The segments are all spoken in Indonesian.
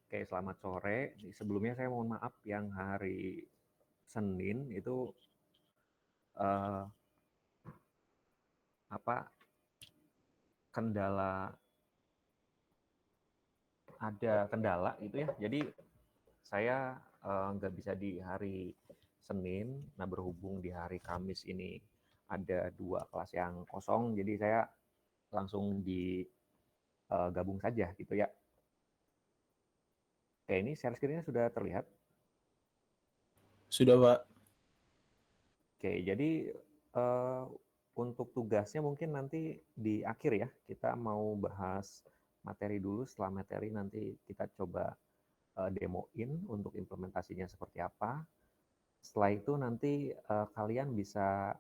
Oke, selamat sore. Sebelumnya saya mohon maaf yang hari Senin itu eh, apa kendala ada kendala gitu ya. Jadi saya nggak bisa di hari Senin. Nah, berhubung di hari Kamis ini ada 2 kelas yang kosong, jadi saya langsung digabung saja gitu ya. Oke, ini share screen-nya sudah terlihat. Sudah, Pak. Oke, jadi eh, untuk tugasnya mungkin nanti di akhir ya, kita mau bahas materi dulu, setelah materi nanti kita coba demoin untuk implementasinya seperti apa. Setelah itu nanti kalian bisa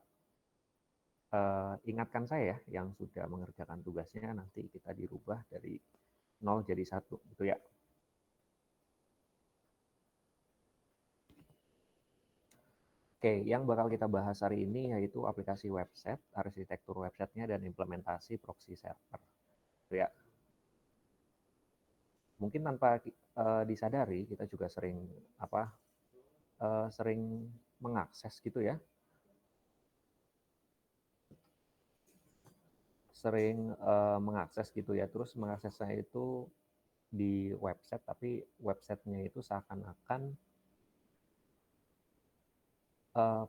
ingatkan saya ya, yang sudah mengerjakan tugasnya, nanti kita dirubah dari 0 jadi 1 gitu ya. Oke, yang bakal kita bahas hari ini yaitu aplikasi website, arsitektur websitenya, dan implementasi proxy server. Gitu ya. Mungkin tanpa disadari kita juga sering mengakses gitu ya, mengakses gitu ya, terus mengaksesnya itu di website, tapi websitenya itu seakan-akan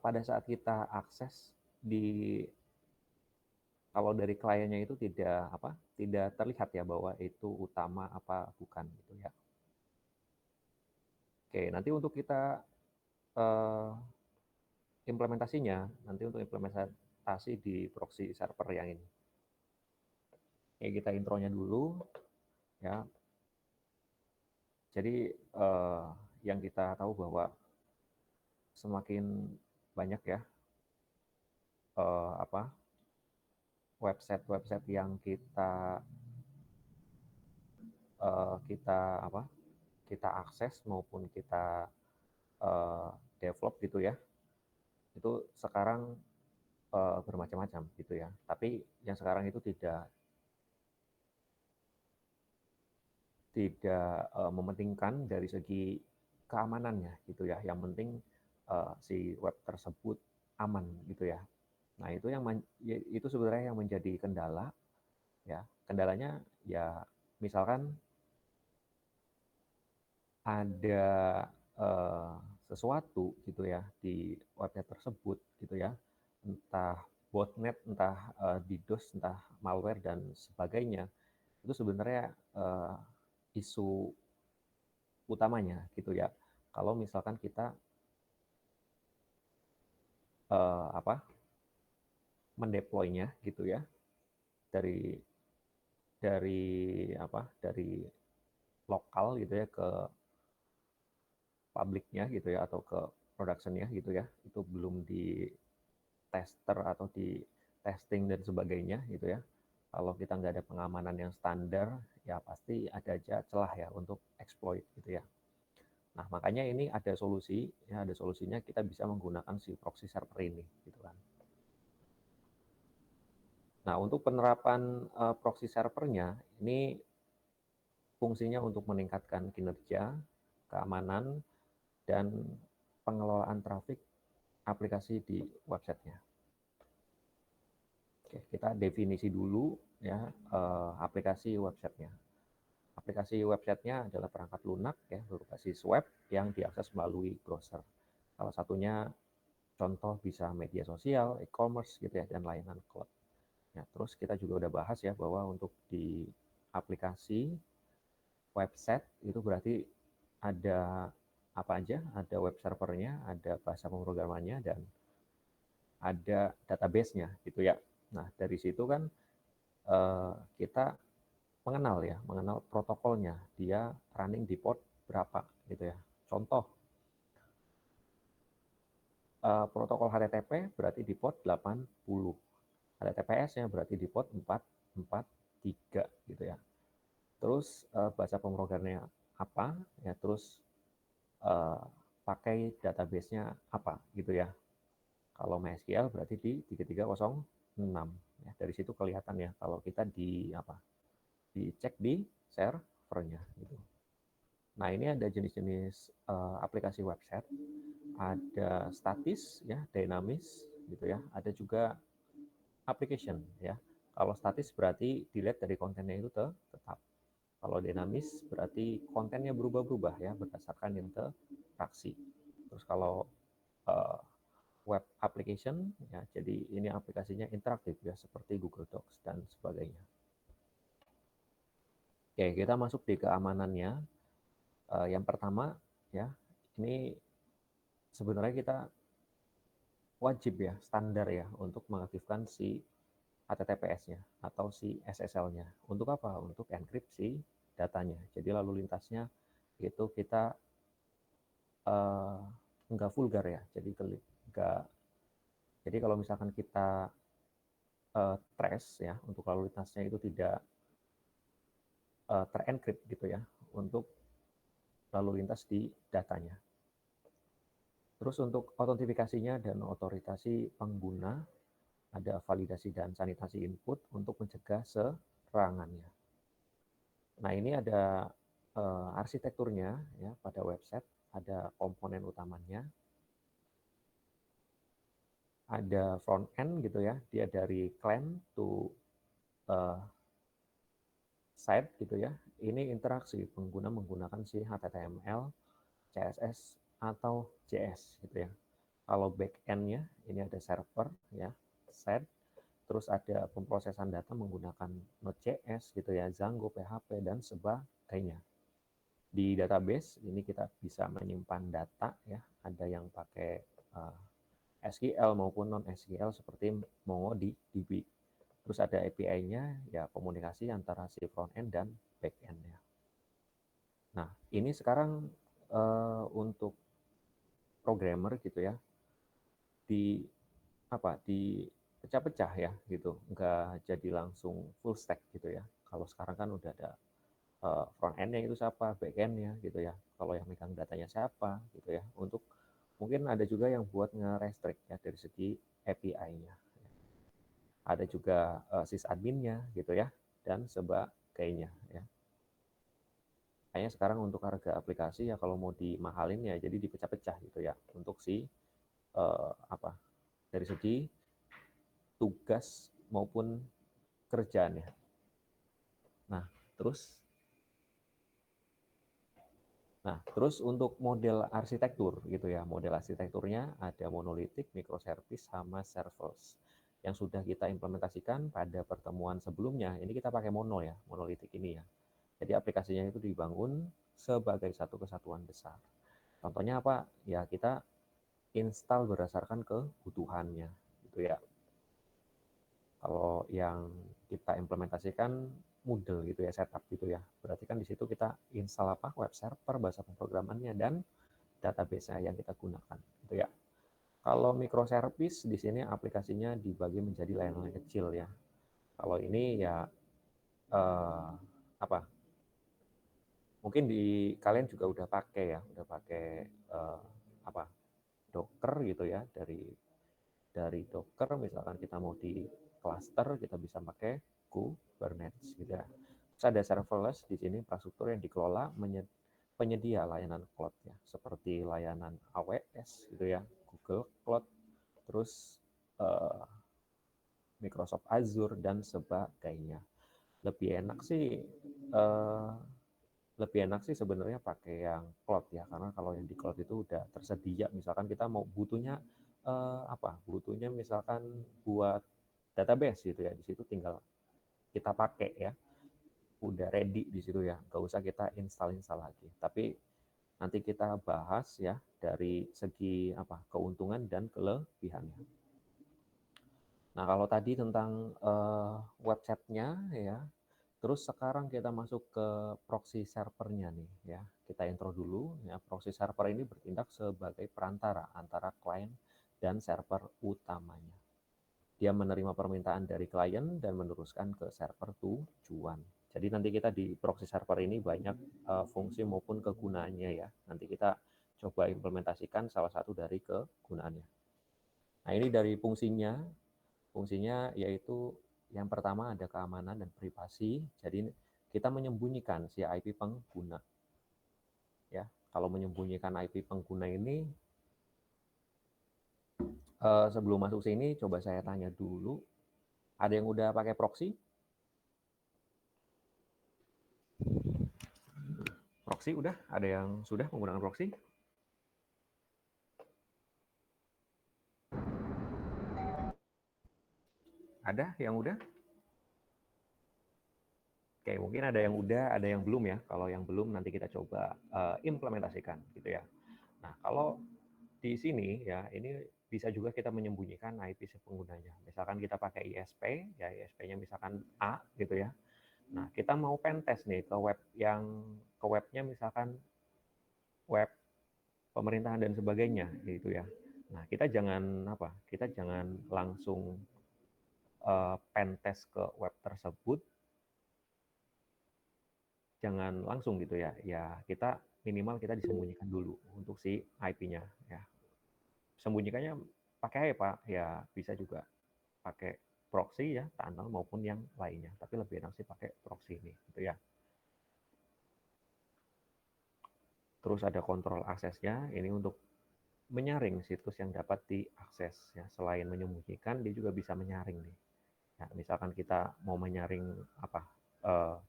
pada saat kita akses di kalau dari kliennya itu tidak terlihat ya bahwa itu utama apa bukan gitu ya. Oke, nanti untuk kita uh, nanti untuk implementasi di proxy server yang ini. Oke, kita intronya dulu ya. Jadi yang kita tahu bahwa semakin banyak ya apa website-website yang kita kita akses maupun kita develop gitu ya, itu sekarang bermacam-macam gitu ya. Tapi yang sekarang itu tidak mementingkan dari segi keamanannya gitu ya. Yang penting si web tersebut aman gitu ya. Nah, itu sebenarnya yang menjadi kendala ya. Kendalanya ya misalkan ada eh, sesuatu gitu ya di website tersebut gitu ya. Entah botnet, entah DDoS, entah malware dan sebagainya. Itu sebenarnya isu utamanya gitu ya. Kalau misalkan kita apa mendeploynya gitu ya dari dari lokal gitu ya ke publiknya gitu ya atau ke productionnya gitu ya, itu belum di tester atau di testing dan sebagainya gitu ya. Kalau kita nggak ada pengamanan yang standar, ya pasti ada aja celah ya untuk exploit gitu ya. Nah, makanya ini ada solusi, ya ada solusinya, kita bisa menggunakan si proxy server ini gitu kan. Nah, untuk penerapan proxy servernya, ini fungsinya untuk meningkatkan kinerja, keamanan, dan pengelolaan trafik aplikasi di websitenya. Oke, kita definisi dulu ya aplikasi websitenya. Aplikasi websitenya adalah perangkat lunak ya berbasis web yang diakses melalui browser. Salah satunya contoh bisa media sosial, e-commerce gitu ya, dan layanan cloud. Ya, terus kita juga udah bahas ya bahwa untuk di aplikasi website itu berarti ada apa aja, ada web servernya, ada bahasa pemrogramannya, dan ada database-nya gitu ya. Nah, dari situ kan kita mengenal protokolnya, dia running di port berapa gitu ya. Contoh, protokol HTTP berarti di port 80, HTTPS-nya berarti di port 443 gitu ya. Terus bahasa pemrogramannya apa, ya terus eh, pakai database-nya apa gitu ya. Kalau MySQL berarti di 3306. Ya, dari situ kelihatan ya kalau kita dicek di servernya gitu. Nah, ini ada jenis-jenis aplikasi website, ada statis ya, dinamis gitu ya. Ada juga application ya. Kalau statis berarti dilihat dari kontennya itu tetap. Kalau dinamis berarti kontennya berubah-ubah ya berdasarkan interaksi. Terus kalau uh, web application ya, jadi ini aplikasinya interaktif ya seperti Google Docs dan sebagainya. Oke, kita masuk di keamanannya. Yang pertama ya, ini sebenarnya kita wajib ya, standar ya untuk mengaktifkan si HTTPS-nya atau si SSL-nya. Untuk apa? Untuk enkripsi datanya. Jadi lalu lintasnya itu kita nggak vulgar ya. Jadi nggak. Jadi kalau misalkan kita trace ya untuk lalu lintasnya itu tidak terencrypt gitu ya untuk lalu lintas di datanya. Terus untuk autentifikasinya dan otorisasi pengguna, ada validasi dan sanitasi input untuk mencegah serangannya. Nah, ini ada arsitekturnya ya pada website, ada komponen utamanya, ada front end gitu ya, dia dari client to site gitu ya. Ini interaksi pengguna menggunakan si HTML, CSS atau JS gitu ya. Kalau back end-nya ini ada server ya, set, terus ada pemrosesan data menggunakan Node.js gitu ya, Django, PHP dan sebagainya. Di database ini kita bisa menyimpan data ya, ada yang pakai SQL maupun non SQL seperti MongoDB. Terus ada API-nya ya komunikasi antara si front end dan back end-nya. Nah, ini sekarang untuk programmer gitu ya, di pecah-pecah ya gitu, nggak jadi langsung full stack gitu ya. Kalau sekarang kan udah ada front end-nya itu siapa, back end-nya gitu ya. Kalau yang megang datanya siapa gitu ya. Untuk mungkin ada juga yang buat nge-restrict ya dari segi API-nya. Ada juga sysadmin-nya gitu ya dan sebagainya ya. Kayaknya sekarang untuk harga aplikasi ya kalau mau dimahalin ya jadi dipecah-pecah gitu ya untuk si dari segi tugas maupun kerjaan ya. Nah, terus untuk model arsitektur gitu ya. Model arsitekturnya ada monolitik, microservice sama serverless. Yang sudah kita implementasikan pada pertemuan sebelumnya. Ini kita pakai mono ya, monolitik ini ya. Jadi aplikasinya itu dibangun sebagai satu kesatuan besar. Contohnya apa? Ya kita install berdasarkan kebutuhannya gitu ya. Kalau yang kita implementasikan Moodle gitu ya, setup gitu ya. Berarti kan di situ kita install apa? Web server, bahasa pemrogramannya dan database-nya yang kita gunakan gitu ya. Kalau microservice di sini aplikasinya dibagi menjadi layanan kecil ya. Kalau ini ya eh, apa? Mungkin di kalian juga udah pakai ya, udah pakai apa? Docker gitu ya, dari Docker misalkan kita mau di cluster kita bisa pakai Kubernetes gitu ya. Terus ada serverless di sini infrastruktur yang dikelola penyedia layanan cloud ya, seperti layanan AWS gitu ya, Google Cloud, terus uh, Microsoft Azure dan sebagainya. Lebih enak sih uh, sebenarnya pakai yang cloud ya, karena kalau yang di cloud itu udah tersedia. Misalkan kita mau butuhnya butuhnya misalkan buat database gitu ya, di situ tinggal kita pakai ya, udah ready di situ ya, nggak usah kita install lagi. Tapi nanti kita bahas ya dari segi keuntungan dan kelebihannya. Nah, kalau tadi tentang website-nya ya, terus sekarang kita masuk ke proxy servernya nih ya. Kita intro dulu ya. Proxy server ini bertindak sebagai perantara antara klien dan server utamanya. Dia menerima permintaan dari klien dan meneruskan ke server tujuan. Jadi nanti kita di proxy server ini banyak fungsi maupun kegunaannya ya. Nanti kita coba implementasikan salah satu dari kegunaannya. Nah, ini dari fungsinya. Fungsinya yaitu yang pertama ada keamanan dan privasi. Jadi kita menyembunyikan si IP pengguna. ya. Kalau menyembunyikan IP pengguna ini, sebelum masuk sini coba saya tanya dulu, ada yang udah pakai proxy? Proxy udah? Ada yang sudah menggunakan proxy? Ada yang udah? Oke, mungkin ada yang udah, ada yang belum ya. Kalau yang belum nanti kita coba implementasikan gitu ya. Nah, kalau di sini ya, ini bisa juga kita menyembunyikan IP si penggunanya. Misalkan kita pakai ISP, ya ISP-nya misalkan A gitu ya. Nah, kita mau pentest nih ke webnya misalkan web pemerintahan dan sebagainya gitu ya. Nah, kita jangan apa? Kita jangan langsung pentest ke web tersebut, jangan langsung gitu ya. Ya, kita minimal kita disembunyikan dulu untuk si IP-nya ya. Sembunyikannya pakai apa? Ya bisa juga pakai proxy ya, tunnel maupun yang lainnya. Tapi lebih enak sih pakai proxy ini gitu ya. Terus ada kontrol aksesnya, ini untuk menyaring situs yang dapat diakses ya. Selain menyembunyikan, dia juga bisa menyaring nih. Ya, misalkan kita mau menyaring apa uh,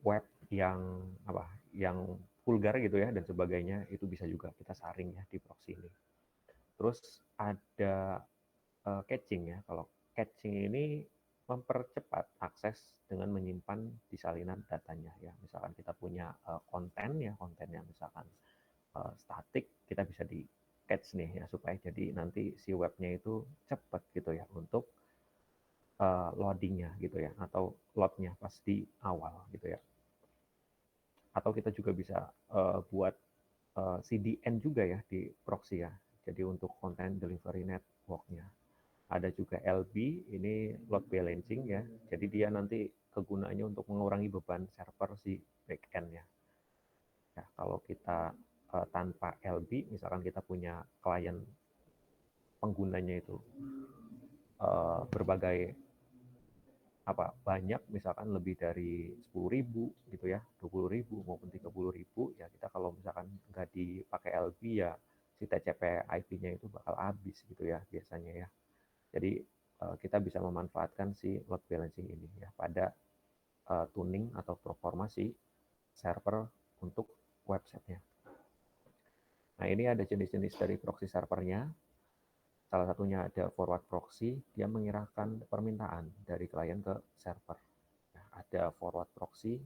web yang apa yang vulgar gitu ya dan sebagainya, itu bisa juga kita saring ya di proxy ini. Terus ada caching ya. Kalau caching ini mempercepat akses dengan menyimpan di salinan datanya ya. Misalkan kita punya konten ya, kontennya misalkan statik, kita bisa di cache nih ya supaya jadi nanti si webnya itu cepat gitu ya untuk loadingnya gitu ya, atau loadnya pas di awal gitu ya. Atau kita juga bisa buat CDN juga ya di proxy ya. Jadi untuk content delivery networknya. Ada juga LB, ini load balancing ya. Jadi dia nanti kegunaannya untuk mengurangi beban server si backend ya. Ya, kalau kita tanpa LB, misalkan kita punya klien penggunanya itu berbagai apa banyak, misalkan lebih dari 10.000 gitu ya, 20.000 maupun 30.000 ya, kita kalau misalkan nggak dipakai LB ya si TCP IP-nya itu bakal habis gitu ya biasanya ya. Jadi kita bisa memanfaatkan si load balancing ini ya pada tuning atau performasi server untuk websitenya. Nah, ini ada jenis-jenis dari proxy servernya. Salah satunya ada forward proxy, dia mengirimkan permintaan dari klien ke server. Nah, ada forward proxy,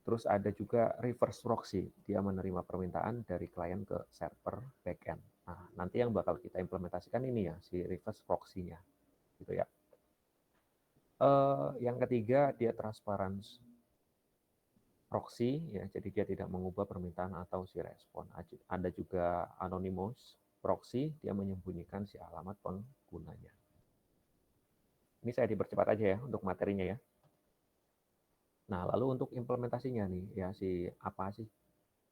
terus ada juga reverse proxy, dia menerima permintaan dari klien ke server backend. Nah, nanti yang bakal kita implementasikan ini ya, si reverse proxy-nya, gitu ya. Yang ketiga, dia transparansi proxy, ya, jadi dia tidak mengubah permintaan atau si respon. Ada juga anonymous proxy, dia menyembunyikan si alamat penggunanya. Ini saya dipercepat aja ya untuk materinya ya. Nah, lalu untuk implementasinya nih, ya apa sih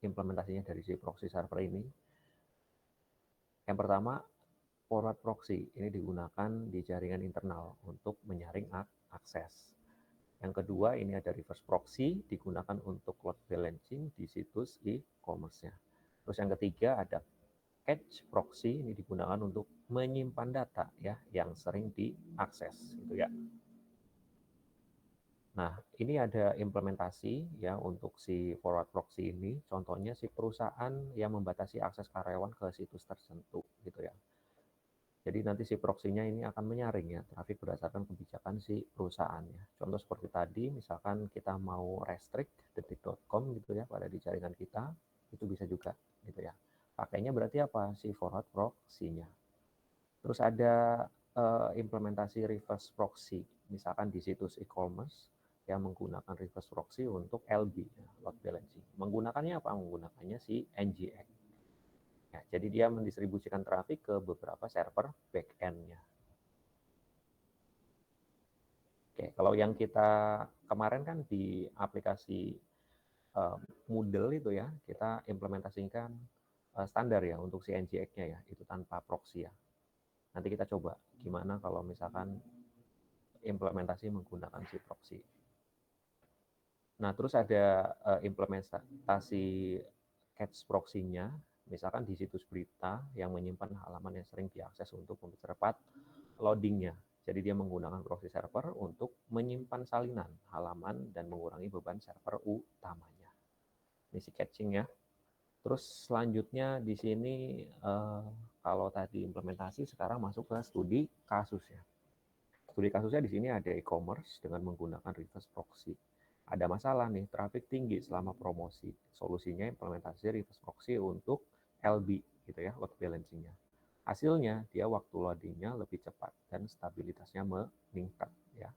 implementasinya dari si proxy server ini? Yang pertama, forward proxy. Ini digunakan di jaringan internal untuk menyaring akses. Yang kedua, ini ada reverse proxy, digunakan untuk load balancing di situs e-commerce-nya. Terus yang ketiga ada cache proxy, ini digunakan untuk menyimpan data ya yang sering diakses gitu ya. Nah, ini ada implementasi ya untuk si forward proxy ini. Contohnya si perusahaan yang membatasi akses karyawan ke situs tertentu gitu ya. Jadi nanti si proxy-nya ini akan menyaring ya trafik berdasarkan kebijakan si perusahaannya. Contoh seperti tadi, misalkan kita mau restrict detik.com gitu ya pada di jaringan kita, itu bisa juga gitu ya. Pakainya berarti apa? Si forward proxy-nya. Terus ada implementasi reverse proxy, misalkan di situs e-commerce yang menggunakan reverse proxy untuk LB, ya, load balancing. Menggunakannya apa? Menggunakannya si NGX. Ya, jadi dia mendistribusikan trafik ke beberapa server back-end-nya. Oke, kalau yang kita kemarin kan di aplikasi Moodle itu ya, kita implementasikan standar ya untuk si NGX-nya ya, itu tanpa proxy ya. Nanti kita coba gimana kalau misalkan implementasi menggunakan si proxy. Nah, terus ada implementasi cache proxy-nya, misalkan di situs berita yang menyimpan halaman yang sering diakses untuk mempercepat loading-nya. Jadi dia menggunakan proxy server untuk menyimpan salinan halaman dan mengurangi beban server utamanya. Ini si caching ya. Terus selanjutnya di sini kalau tadi implementasi, sekarang masuk ke studi kasus ya. Studi kasusnya di sini ada e-commerce dengan menggunakan reverse proxy. Ada masalah nih, traffic tinggi selama promosi. Solusinya implementasi reverse proxy untuk LB gitu ya, load balancing-nya. Hasilnya dia waktu loading-nya lebih cepat dan stabilitasnya meningkat ya.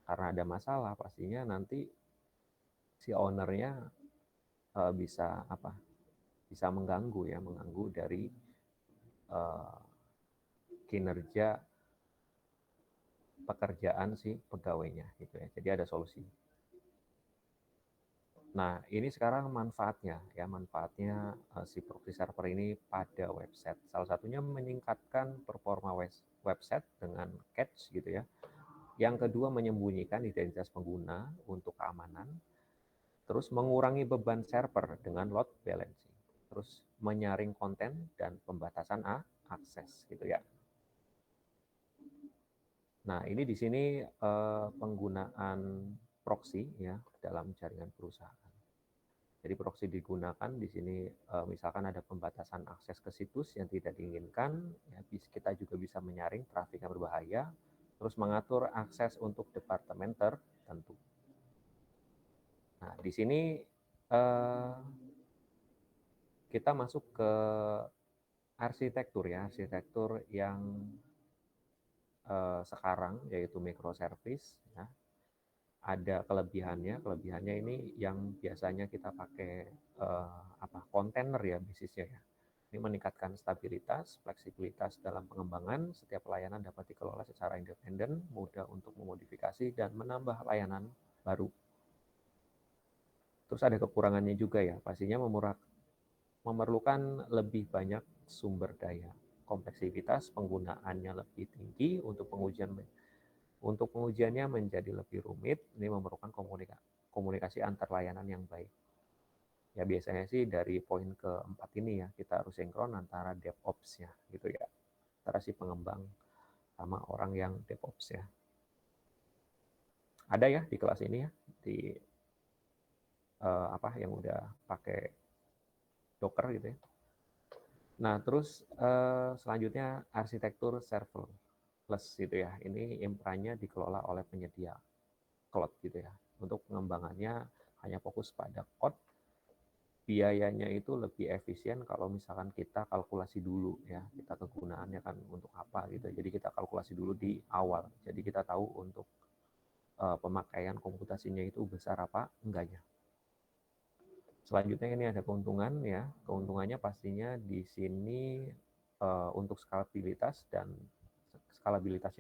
Karena ada masalah pastinya nanti si owner-nya bisa apa? Bisa mengganggu ya, mengganggu dari kinerja pekerjaan si pegawainya gitu ya. Jadi ada solusi. Nah, ini sekarang manfaatnya ya, manfaatnya si proxy server ini pada website. Salah satunya meningkatkan performa website dengan cache gitu ya. Yang kedua menyembunyikan identitas pengguna untuk keamanan. Terus mengurangi beban server dengan load balancing. Terus menyaring konten dan pembatasan akses gitu ya. Nah, ini di sini penggunaan proxy ya dalam jaringan perusahaan. Jadi proxy digunakan di sini misalkan ada pembatasan akses ke situs yang tidak diinginkan, ya, kita juga bisa menyaring trafik yang berbahaya, terus mengatur akses untuk departemen tertentu. Nah, di sini kita masuk ke arsitektur ya, arsitektur yang sekarang yaitu microservice ya. Ada kelebihannya ini yang biasanya kita pakai kontainer ya bisnisnya ya. Ini meningkatkan stabilitas, fleksibilitas dalam pengembangan, setiap pelayanan dapat dikelola secara independen, mudah untuk memodifikasi dan menambah layanan baru. Terus ada kekurangannya juga ya, pastinya memerlukan lebih banyak sumber daya. Kompleksitas penggunaannya lebih tinggi untuk pengujiannya menjadi lebih rumit, ini memerlukan komunikasi antar layanan yang baik. Ya biasanya sih dari poin keempat ini ya, kita harus sinkron antara DevOps-nya gitu ya. Antara si pengembang sama orang yang DevOps ya. Ada ya di kelas ini ya, di yang udah pakai Docker gitu ya. Nah, terus selanjutnya arsitektur serverless gitu ya. Ini infranya dikelola oleh penyedia cloud gitu ya. Untuk pengembangannya hanya fokus pada code, biayanya itu lebih efisien kalau misalkan kita kalkulasi dulu ya, kita kegunaannya kan untuk apa gitu. Jadi kita kalkulasi dulu di awal. Jadi kita tahu untuk pemakaian komputasinya itu besar apa enggaknya. Selanjutnya ini ada keuntungan ya. Keuntungannya pastinya di sini untuk skalabilitasnya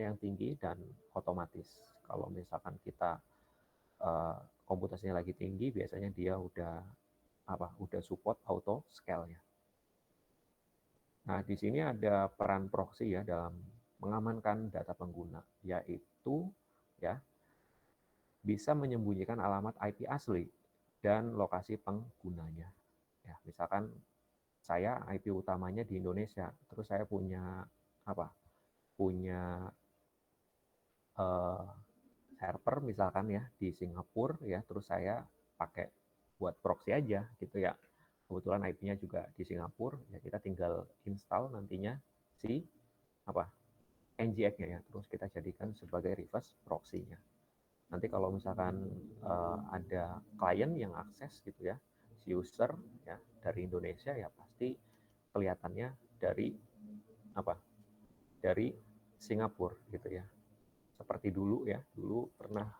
yang tinggi dan otomatis. Kalau misalkan kita komputasinya lagi tinggi, biasanya dia udah support auto scale ya. Nah, di sini ada peran proxy ya dalam mengamankan data pengguna, yaitu ya bisa menyembunyikan alamat IP asli dan lokasi penggunanya. Ya, misalkan saya IP utamanya di Indonesia, terus saya punya punya server misalkan ya di Singapura ya, terus saya pakai buat proxy aja gitu ya. Kebetulan IP-nya juga di Singapura, ya kita tinggal install nantinya si NGX-nya ya, terus kita jadikan sebagai reverse proxy-nya. Nanti kalau misalkan ada klien yang akses gitu ya, si user ya dari Indonesia ya pasti kelihatannya dari dari Singapura gitu ya. Seperti dulu ya, dulu pernah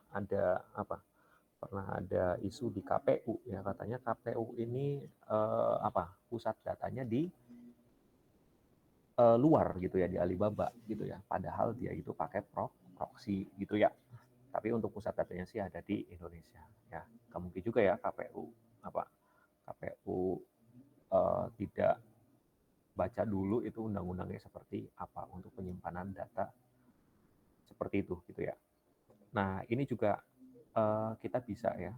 ada isu di KPU ya, katanya KPU ini pusat datanya di luar gitu ya, di Alibaba gitu ya, padahal dia itu pakai proxy gitu ya, tapi untuk pusat datanya sih ada di Indonesia ya. Nggak mungkin juga ya KPU tidak baca dulu itu undang-undangnya seperti apa untuk penyimpanan data seperti itu gitu ya. Nah, ini juga kita bisa ya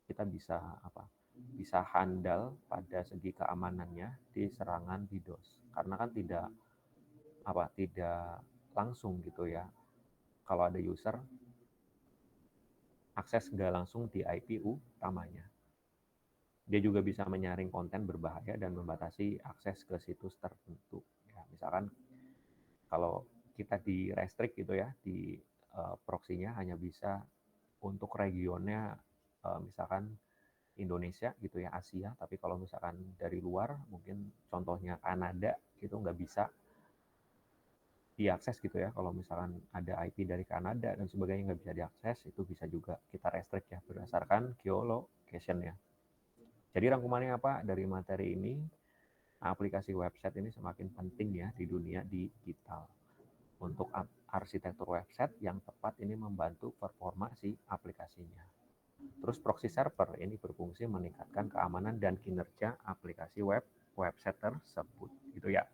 kita bisa handal pada segi keamanannya di serangan DDoS. Karena kan tidak langsung gitu ya. Kalau ada user akses nggak langsung di IP utamanya. Dia juga bisa menyaring konten berbahaya dan membatasi akses ke situs tertentu. Ya, misalkan kalau kita di restrict gitu ya, di proxy-nya hanya bisa untuk regionnya misalkan Indonesia gitu ya, Asia, tapi kalau misalkan dari luar, mungkin contohnya Kanada gitu nggak bisa diakses gitu ya. Kalau misalkan ada IP dari Kanada dan sebagainya nggak bisa diakses, itu bisa juga kita restrict ya berdasarkan geolocation-nya. Jadi rangkumannya apa dari materi ini? Aplikasi website ini semakin penting ya di dunia digital. Untuk arsitektur website yang tepat ini membantu performa si aplikasinya. Terus proxy server ini berfungsi meningkatkan keamanan dan kinerja aplikasi website tersebut gitu ya.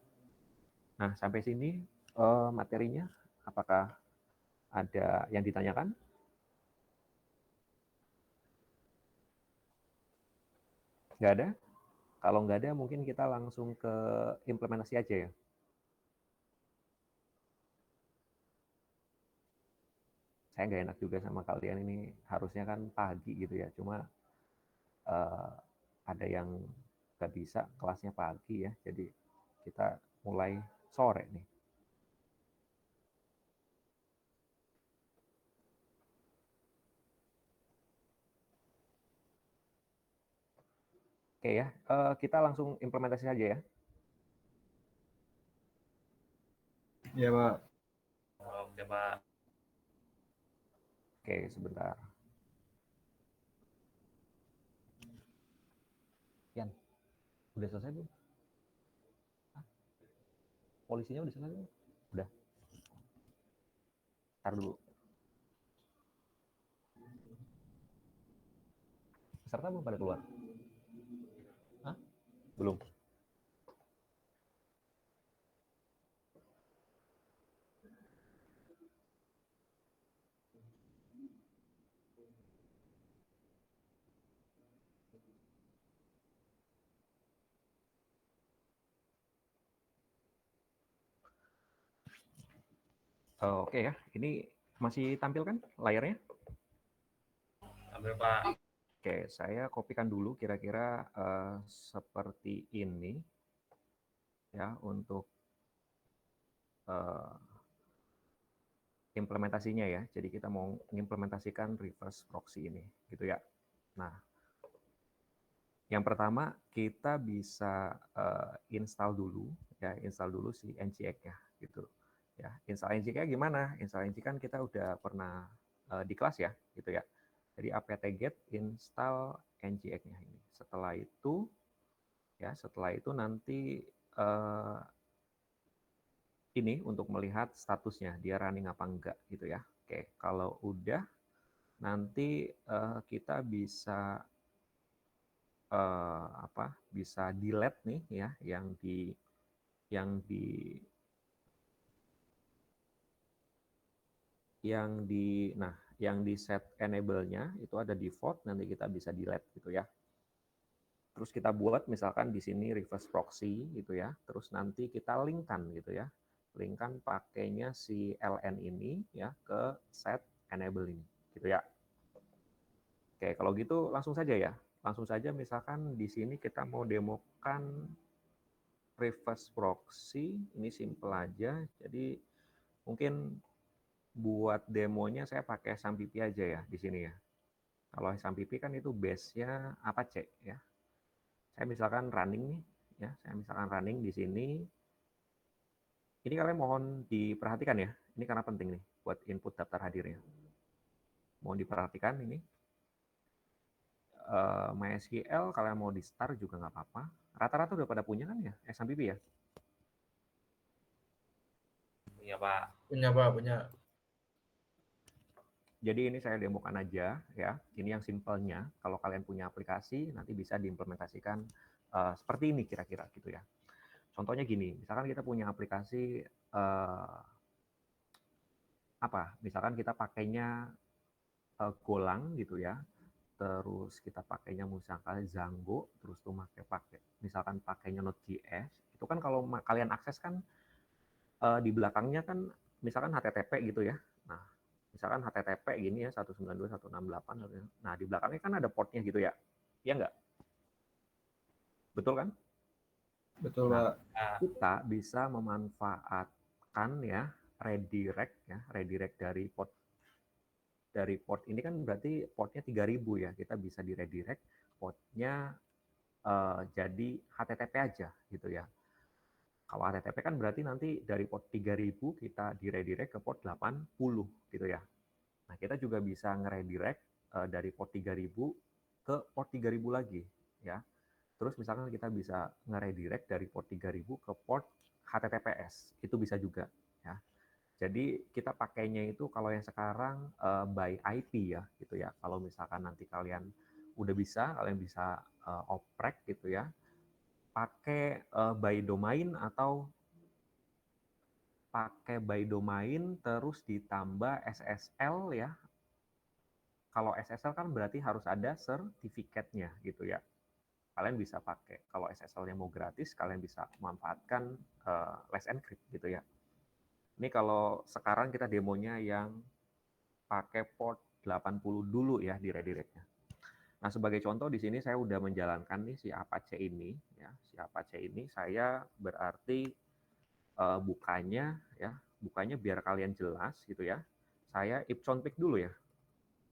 Nah, sampai sini materinya apakah ada yang ditanyakan? Nggak ada? Kalau nggak ada mungkin kita langsung ke implementasi aja ya. Saya nggak enak juga sama kalian, ini harusnya kan pagi gitu ya, cuma ada yang nggak bisa kelasnya pagi ya, jadi kita mulai sore nih. Oke ya, kita langsung implementasi saja ya. Iya, Pak. Oke, Pak. Oke, sebentar. Yan, udah selesai belum? Polisinya udah selesai belum? Udah. Ntar dulu. Peserta belum pada keluar? Hah? Belum. Oke ya, ini masih tampil kan layarnya? Tampil, Pak. Oke, saya kopikan dulu kira-kira seperti ini ya untuk implementasinya ya. Jadi kita mau mengimplementasikan reverse proxy ini, gitu ya. Nah, yang pertama kita bisa install dulu si NGX-nya gitu. Ya, install NGX-nya gimana? Install NGX kan kita udah pernah di kelas ya, gitu ya. Jadi apt-get install NGX-nya ini. Setelah itu nanti ini untuk melihat statusnya dia running apa enggak gitu ya. Oke, kalau udah nanti kita bisa delete nih ya yang di yang di set enable-nya itu ada default, nanti kita bisa delete gitu ya. Terus kita buat misalkan di sini reverse proxy gitu ya. Terus nanti kita linkkan gitu ya. Linkkan pakainya si LN ini ya ke set enable ini gitu ya. Oke, kalau gitu langsung saja ya. Langsung saja misalkan di sini kita mau demokan reverse proxy, ini simple aja. Jadi mungkin buat demonya saya pakai SAMPP aja ya di sini ya. Kalau SAMPP kan itu base-nya Apache ya. Saya misalkan running nih ya, saya misalkan running di sini. Ini kalian mohon diperhatikan ya. Ini karena penting nih buat input daftar hadirnya. Mohon diperhatikan ini. MySQL kalian mau di start juga nggak apa-apa. Rata-rata udah pada punya kan ya SAMPP ya? Punya, Pak. Punya, Pak, punya. Jadi ini saya demokan aja ya. Ini yang simpelnya. Kalau kalian punya aplikasi nanti bisa diimplementasikan seperti ini kira-kira gitu ya. Contohnya gini, misalkan kita punya aplikasi misalkan kita pakainya Golang gitu ya. terus kita pakainya misalkan Django, terus tuh misalkan pakainya Node.js, itu kan kalau kalian akses kan di belakangnya kan misalkan HTTP gitu ya. Nah, misalkan HTTP gini ya 192.168. Nah, di belakangnya kan ada portnya gitu ya. Iya nggak? Betul kan? Betul, Nah, Pak. kita bisa memanfaatkan ya redirect dari port ini kan berarti portnya 3000 ya. Kita bisa di redirect portnya jadi HTTP aja gitu ya. Kalau HTTP kan berarti nanti dari port 3000 kita di redirect ke port 80 gitu ya. Nah, kita juga bisa nge-redirect dari port 3000 ke port 3000 lagi ya. Terus misalkan kita bisa nge-redirect dari port 3000 ke port HTTPS, itu bisa juga ya. Jadi kita pakainya itu kalau yang sekarang by IP ya gitu ya. Kalau misalkan nanti kalian kalian bisa oprek gitu ya, pakai by domain atau pakai by domain terus ditambah SSL ya. Kalau SSL kan berarti harus ada sertifikatnya gitu ya. Kalian bisa pakai. Kalau SSL-nya mau gratis, kalian bisa memanfaatkan Let's Encrypt gitu ya. Ini kalau sekarang kita demonya yang pakai port 80 dulu ya di redirect-nya. Nah, sebagai contoh di sini saya udah menjalankan nih si Apache ini ya. Si Apache ini saya berarti bukanya biar kalian jelas gitu ya. Saya ipconfig dulu ya.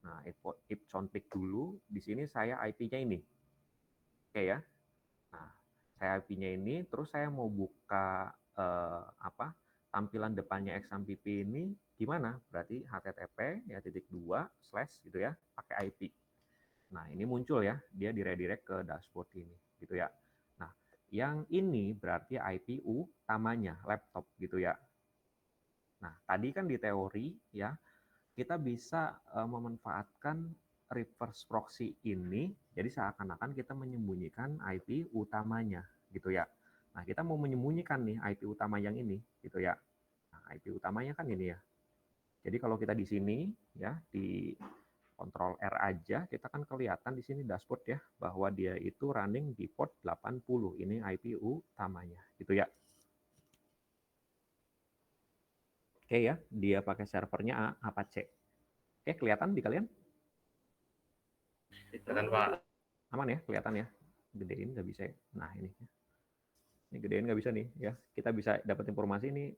Nah, ipconfig dulu. Di sini saya IP-nya ini. Oke ya. Nah, saya IP-nya ini, terus saya mau buka tampilan depannya XAMPP ini gimana? Berarti HTTP ya /2/ gitu ya, pakai IP. Nah, ini muncul ya, dia diredirect ke dashboard ini gitu ya. Nah, yang ini berarti IP utamanya laptop gitu ya. Nah, tadi kan di teori ya, kita bisa memanfaatkan reverse proxy ini, jadi seakan-akan kita menyembunyikan IP utamanya, gitu ya. Nah, kita mau menyembunyikan nih IP utama yang ini, gitu ya. Nah, IP utamanya kan ini ya. Jadi kalau kita di sini, ya, di Ctrl R aja, kita kan kelihatan di sini dashboard ya, bahwa dia itu running di port 80. Ini IP utamanya, gitu ya. Oke ya, dia pakai servernya Apache. Oke, kelihatan di kalian? Kelihatan, Pak. Aman ya, kelihatan ya. Gedein nggak bisa ya. Nah, ini gedein nggak bisa nih ya. Kita bisa dapat informasi ini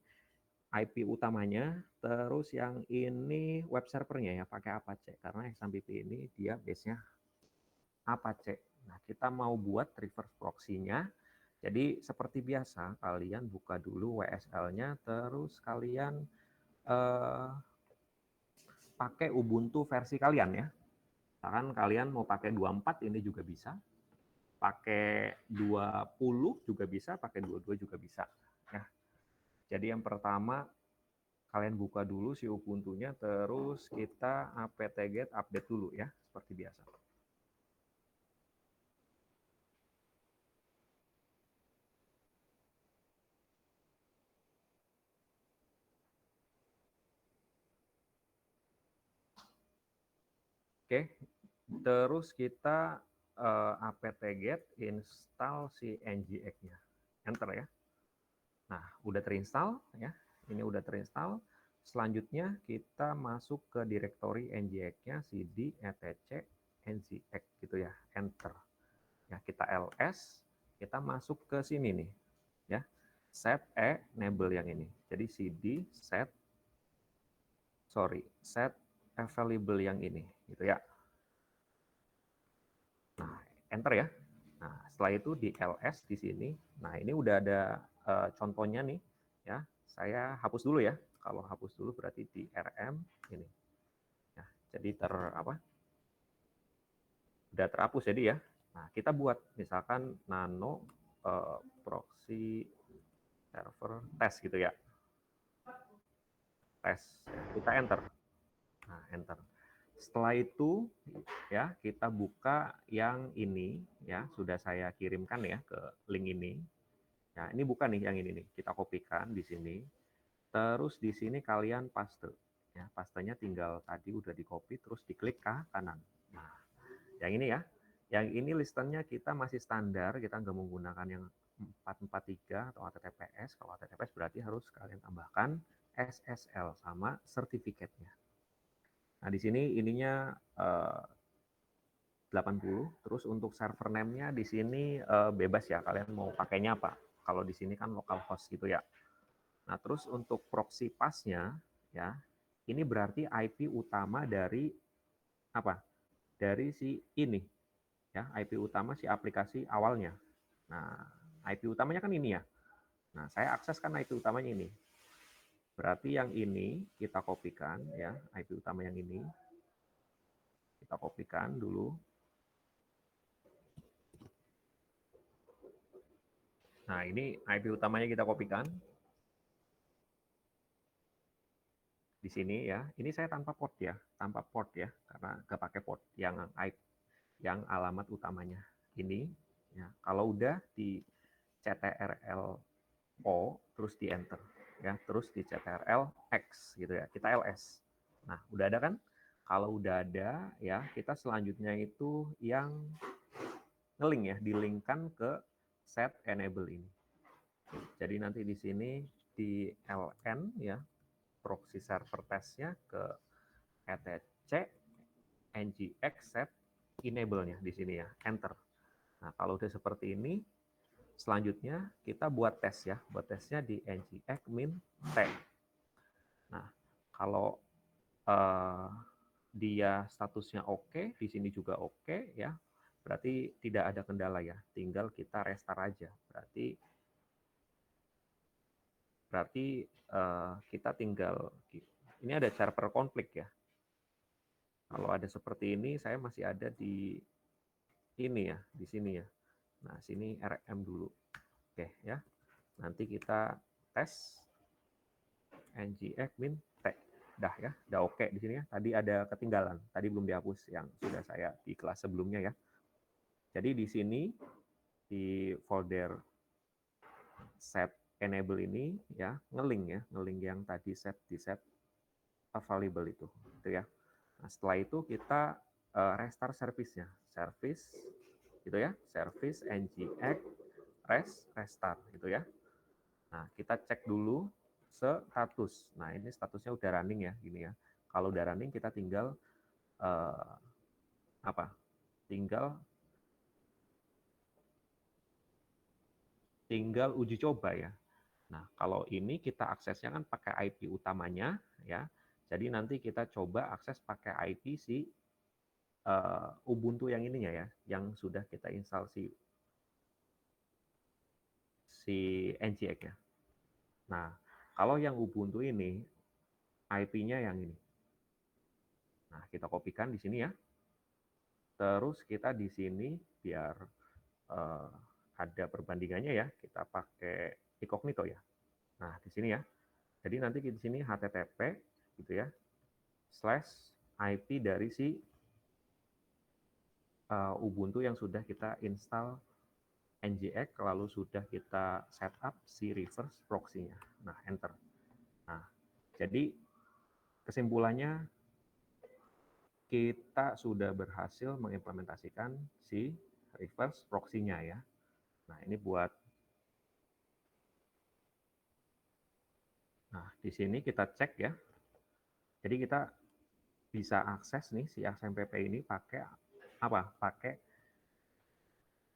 IP utamanya, terus yang ini web servernya ya, pakai Apache. Karena XAMPP ini dia base-nya Apache. Nah, kita mau buat reverse proxy-nya. Jadi seperti biasa, kalian buka dulu WSL-nya, terus kalian pakai Ubuntu versi kalian ya. Misalkan kalian mau pakai 24, ini juga bisa. Pakai 20 juga bisa, pakai 22 juga bisa. Nah, jadi yang pertama, kalian buka dulu si Ubuntu-nya, terus kita apt-get update dulu ya, seperti biasa. Oke, terus kita apt-get install si NGX-nya. Enter ya. Nah, udah terinstall ya. Ini udah terinstall. Selanjutnya kita masuk ke direktori NGX-nya cd etc nzx gitu ya. Enter. Ya, kita ls, kita masuk ke sini nih. Ya. Set enable yang ini. Jadi cd set available yang ini gitu ya. Nah, enter ya. Nah, setelah itu di ls di sini. Nah, ini udah ada contohnya nih ya. Saya hapus dulu ya. Kalau hapus dulu berarti di rm ini. Nah, jadi udah terhapus jadi ya. Nah, kita buat misalkan nano proxy server test gitu ya. Tes. Kita enter. Nah, enter. Setelah itu ya kita buka yang ini ya, sudah saya kirimkan ya ke link ini. Nah, ini bukan nih yang ini nih. Kita kopikan di sini. Terus di sini kalian paste. Ya, pastenya tinggal tadi udah di copy terus diklik ke kanan. Nah, yang ini ya. Yang ini listennya kita masih standar, kita nggak menggunakan yang 443 atau HTTPS. Kalau HTTPS berarti harus kalian tambahkan SSL sama sertifikatnya. Nah, di sini ininya 80, terus untuk server name-nya di sini bebas ya, kalian mau pakainya apa. Kalau di sini kan localhost gitu ya. Nah, terus untuk proxy pass-nya ya, ini berarti IP utama dari apa? Dari si ini ya, IP utama si aplikasi awalnya. Nah, IP utamanya kan ini ya. Nah, saya akses kan IP utamanya ini. Berarti yang ini kita kopikan ya, IP utama yang ini. Kita kopikan dulu. Nah, ini IP utamanya kita kopikan. Di sini ya, ini saya tanpa port ya, karena nggak pakai port yang alamat utamanya ini. Ya, kalau udah di CTRL O terus di enter ya, terus di CTRL X gitu ya, kita ls. Nah, udah ada kan? Kalau udah ada ya, kita selanjutnya itu yang ngelink ya, dilingkan ke set enable ini. Jadi nanti di sini di ln ya, proxy server testnya ke etc ngx set enable-nya di sini ya, enter. Nah, kalau udah seperti ini, selanjutnya kita buat tes ya, buat tesnya di ngx min t. Nah, kalau dia statusnya oke, di sini juga oke ya, berarti tidak ada kendala ya, tinggal kita restart aja. Berarti kita tinggal, ini ada server konflik ya. Kalau ada seperti ini, saya masih ada di ini ya, di sini ya. Nah, sini RM dulu. Oke ya. Nanti kita tes ngx min t. Dah ya, udah oke di sini ya. Tadi ada ketinggalan, tadi belum dihapus yang sudah saya di kelas sebelumnya ya. Jadi di sini di folder set enable ini ya, ngelink yang tadi di set available itu ya. Nah, setelah itu kita restart service-nya. Service gitu ya, service ngx restart gitu ya. Nah, kita cek dulu status. Nah, ini statusnya udah running ya, gini ya. Kalau udah running kita tinggal apa? Tinggal uji coba ya. Nah, kalau ini kita aksesnya kan pakai IP utamanya ya. Jadi nanti kita coba akses pakai IP si Ubuntu yang ininya ya, yang sudah kita install si NGX ya. Nah, kalau yang Ubuntu ini IP-nya yang ini. Nah, kita kopikan di sini ya. Terus kita di sini biar ada perbandingannya ya, kita pakai incognito ya. Nah, di sini ya. Jadi nanti di sini HTTP gitu ya, /IP dari si Ubuntu yang sudah kita install NGX, lalu sudah kita setup si reverse proxy-nya. Nah, enter. Nah, jadi kesimpulannya kita sudah berhasil mengimplementasikan si reverse proxy-nya ya. Nah, ini buat. Nah, di sini kita cek ya. Jadi kita bisa akses nih si XMPP ini pakai apa?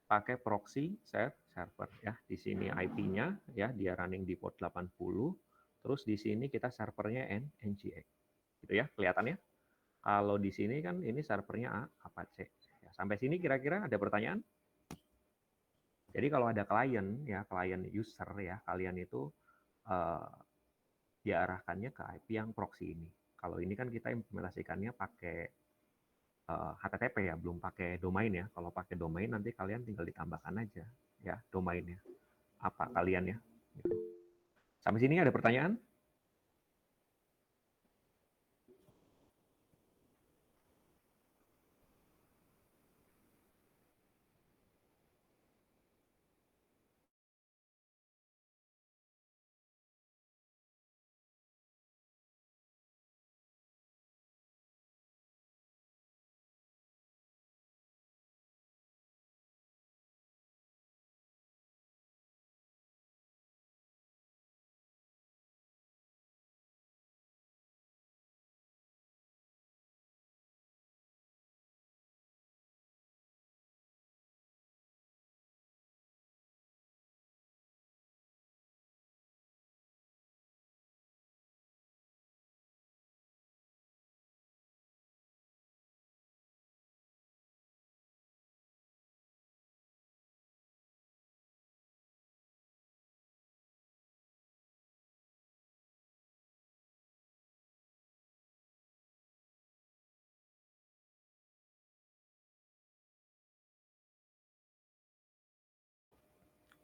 Pakai proxy server ya. Di sini IP-nya ya, dia running di port 80. Terus di sini kita servernya NGX. Gitu ya, kelihatannya. Kalau di sini kan ini servernya Apache. Ya, sampai sini kira-kira ada pertanyaan? Jadi kalau ada klien ya, klien user ya, kalian itu diarahkannya ke IP yang proxy ini. Kalau ini kan kita implementasikannya pakai HTTP ya, belum pakai domain ya. Kalau pakai domain nanti kalian tinggal ditambahkan aja ya domainnya. Apa kalian ya. Gitu. Sampai sini ada pertanyaan?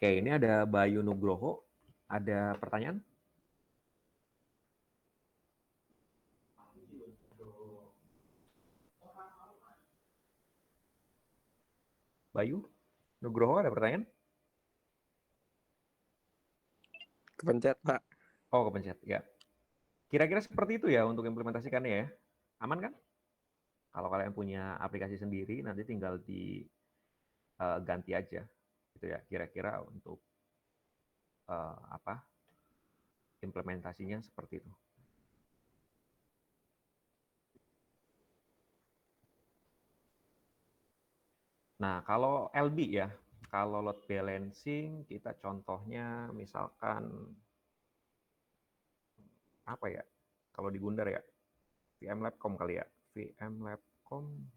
Oke, ini ada Bayu Nugroho. Ada pertanyaan? Bayu Nugroho, ada pertanyaan? Kepencet, Pak. Oh, kepencet, ya. Kira-kira seperti itu ya untuk implementasikannya ya. Aman kan? Kalau kalian punya aplikasi sendiri, nanti tinggal diganti aja. Gitu ya, kira-kira untuk implementasinya seperti itu. Nah, kalau LB ya, kalau load balancing kita contohnya misalkan apa ya? Kalau di Gundar ya, VM Labcom kali ya. VM Labcom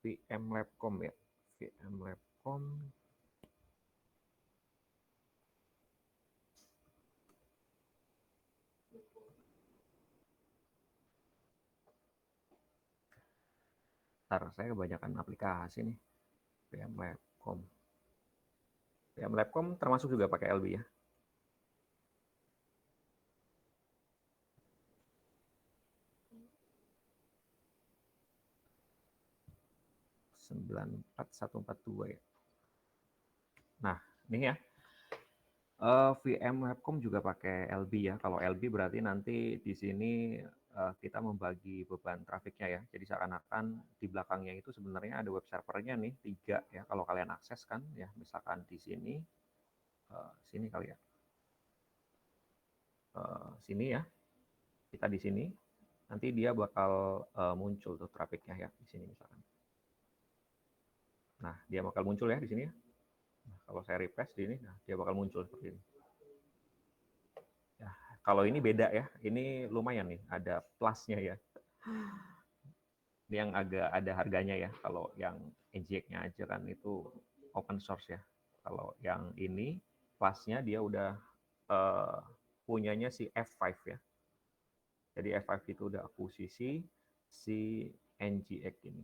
VM Labcom ya. VM Labcom Ntar, saya kebanyakan aplikasi nih. VM Labcom. VM Labcom termasuk juga pakai LB ya. (94142) ya. Nah, ini ya. VM Labcom juga pakai LB ya. Kalau LB berarti nanti di sini kita membagi beban trafiknya ya. Jadi seakan-akan di belakangnya itu sebenarnya ada web servernya nih 3 ya. Kalau kalian akses kan ya, misalkan di sini, sini kali ya, sini ya. Kita di sini, nanti dia bakal muncul tuh trafiknya ya di sini misalkan. Nah, dia bakal muncul ya di sini ya. Nah, kalau saya refresh di ini, nah dia bakal muncul seperti ini. Ya, kalau ini beda ya, ini lumayan nih, ada plusnya ya. Ini yang agak ada harganya ya, kalau yang inject-nya aja kan itu open source ya. Kalau yang ini plusnya dia udah punyanya si F5 ya. Jadi F5 itu udah akuisisi si NGX ini.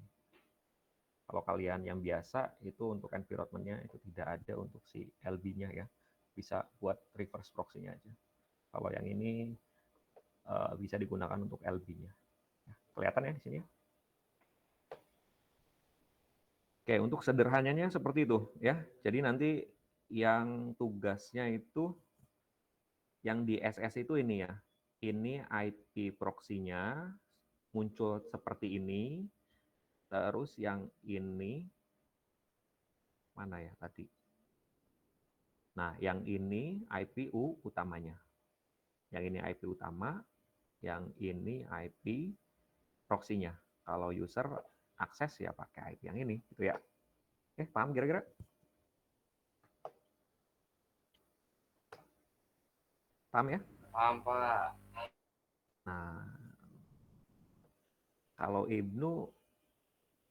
Kalau kalian yang biasa itu untuk environment-nya itu tidak ada untuk si LB-nya ya. Bisa buat reverse proxy-nya aja. Kalau yang ini bisa digunakan untuk LB-nya. Ya, kelihatan ya di sini ya. Oke, untuk sederhananya seperti itu ya. Jadi nanti yang tugasnya itu yang di SS itu ini ya. Ini IP proxy-nya muncul seperti ini. Terus yang ini mana ya tadi? Nah, yang ini IPU utamanya. Yang ini IP utama, yang ini IP proxy-nya. Kalau user akses ya pakai IP yang ini, gitu ya. Paham kira-kira? Paham ya? Paham, Pak. Nah, kalau Ibnu